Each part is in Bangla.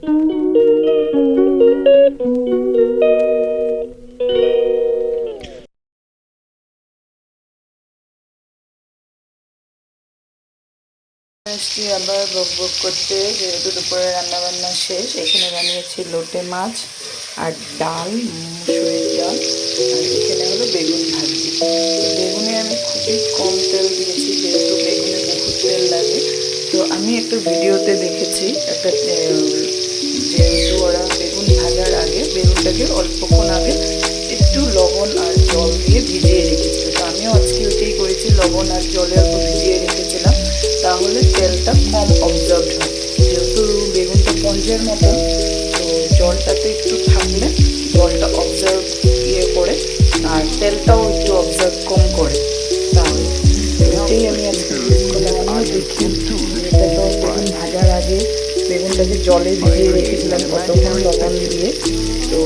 আসছি আবার বক বক করতে, যেহেতু দুপুরে রান্নাবান্না শেষ। এখানে বানিয়েছি লোটে মাছ আর ডাল, মুসুরির ডাল, আর এখানে হলো বেগুন ভাজি। তো বেগুনে আমি খুবই কম তেল দিয়েছি, যেহেতু বেগুনে বহুত তেল লাগে। তো আমি একটা ভিডিওতে দেখেছি যেহেতু ওরা বেগুন ভাজার আগে বেগুনটাকে অল্পক্ষণ আগে একটু লবণ আর জল দিয়ে ভিজিয়ে রেখেছিল। তো আমিও আজকে ওইটাই করেছি, লবণ আর জলে অল্প ভিজিয়ে রেখেছিলাম, তাহলে তেলটা কম অবজার্ভ হয়। যেহেতু বেগুনটা পঞ্চের মতন, তো জলটাতে একটু থাকলে জলটা অবজার্ভ করে, আর তেলটাও একটু অবজার্ভ কম করে। তাহলে এটাই আমি আজকে ইউজ করলাম। আমিও দেখি, এটা তো বেগুন ভাজার আগে বেগুনটাকে জলে ভিজিয়ে রেখেছিলাম কতক্ষণ লবণ দিয়ে। তো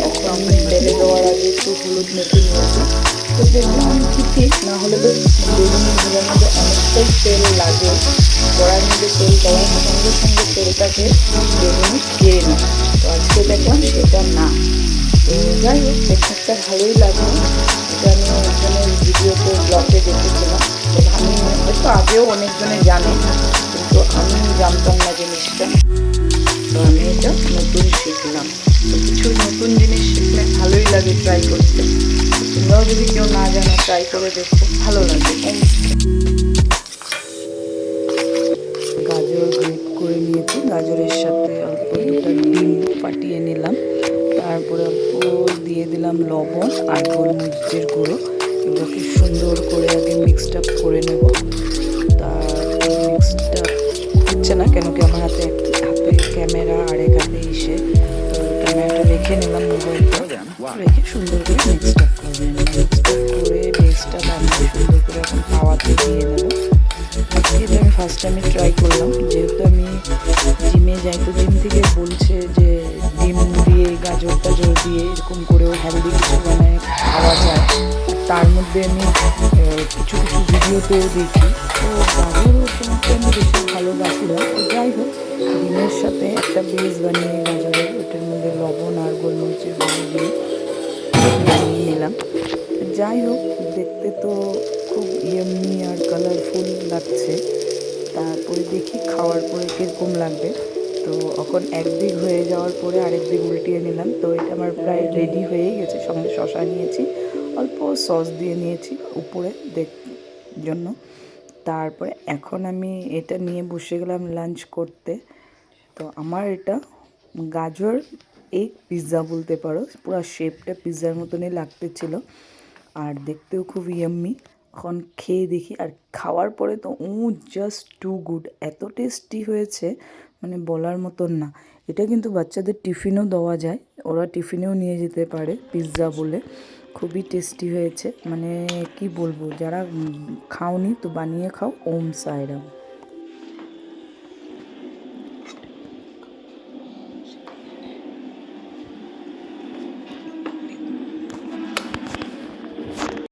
এখন তেলে দেওয়ার আগে একটু হলুদ মেখে নিয়েছি। তো দেখলাম কি ঠিক না হলে তো বেগুন ভাজার মধ্যে অনেকটাই তেল লাগে, কড়ার মধ্যে তেল দেওয়ার সঙ্গে সঙ্গে তেলটাকে বেগুনে খেয়ে নেয়। তো আজকে দেখলাম সেটা না। তো যাই হোক, টেকনিকটা ভালোই লাগলো। এটা আমি একজনের ভিডিওতে ব্লগে দেখেছিলাম। তো আমি হয়তো আগেও অনেকজনে জানে, কিন্তু আমি জানতাম না জিনিসটা। তো আমি এটা নতুন শিখলাম। তো কিছু নতুন জিনিস শিখলে ভালোই লাগে ট্রাই করতে। তোমরাও যদি কেউ না জানো ট্রাই করে দেখো, ভালো লাগে। গাজর গ্রেট করে নিয়েছি, গাজরের সাথে অল্প দুটো ডিম ফাটিয়ে নিলাম। তারপরে অল্প দিয়ে দিলাম লবণ আর গোলমরিচের গুঁড়ো। এগুলোকে সুন্দর করে আগে মিক্সড আপ করে নেব। তারপর মিক্সড আপ হচ্ছে না কেন কি আমার হাতে ক্যামেরা আর এক হাতে এসে, তো ক্যামেরাটা রেখে নিলাম, মোবাইলটা রেখে সুন্দর করে মিক্সড আপ করে নিলাম। মিক্সড আপ করে বেসটা বানিয়ে সুন্দর করে এখন তাওয়াতে দিয়ে নেব। আজকে এটা আমি ফার্স্ট টাইমে ট্রাই করলাম, যেহেতু আমি জিমে যাই। তো জিম থেকে বলছে যে ডিম দিয়ে গাজর টাজর দিয়ে এরকম করেও হেলদি কিছু বানায় খাওয়া যায়। তার মধ্যে আমি কিছু কিছু ভিডিওতেও দেখি। তো গাজর ওটা আমি বেশি ভালোবাসি না। তো যাই হোক, ডিমের সাথে একটা বেস বানিয়ে গাজরের, ওটার মধ্যে লবণ আর গোলমরিচের গুঁড়ো দিয়ে বানিয়ে নিলাম। যাই হোক, দেখতে তো খুব ইয়াম্মি আর কালারফুল লাগছে। তারপরে দেখি খাওয়ার পরে কীরকম লাগবে। তো এখন একদিক হয়ে যাওয়ার পরে আরেক দিক উল্টিয়ে নিলাম। তো এটা আমার প্রায় রেডি হয়েই গেছে। সঙ্গে শসা নিয়েছি, অল্প সস দিয়ে নিয়েছি উপরে জন্য। তারপরে এখন আমি এটা নিয়ে বসে গেলাম লাঞ্চ করতে। তো আমার এটা গাজর এগ পিৎজা বলতে পারো, পুরো শেপটা পিৎজার মতনই লাগতেছিল আর দেখতেও খুব ইয়াম্মি। এখন খেয়ে দেখি, আর খাওয়ার পরে তো জাস্ট টু গুড, এত টেস্টি হয়েছে মানে বলার মতন না। এটা কিন্তু বাচ্চাদের টিফিনও দেওয়া যায়, ওরা টিফিনেও নিয়ে যেতে পারে পিৎজা বলে। খুবই টেস্টি হয়েছে, মানে কি বলবো, যারা খাওনি তো বানিয়ে খাও। ওম সাইরাম।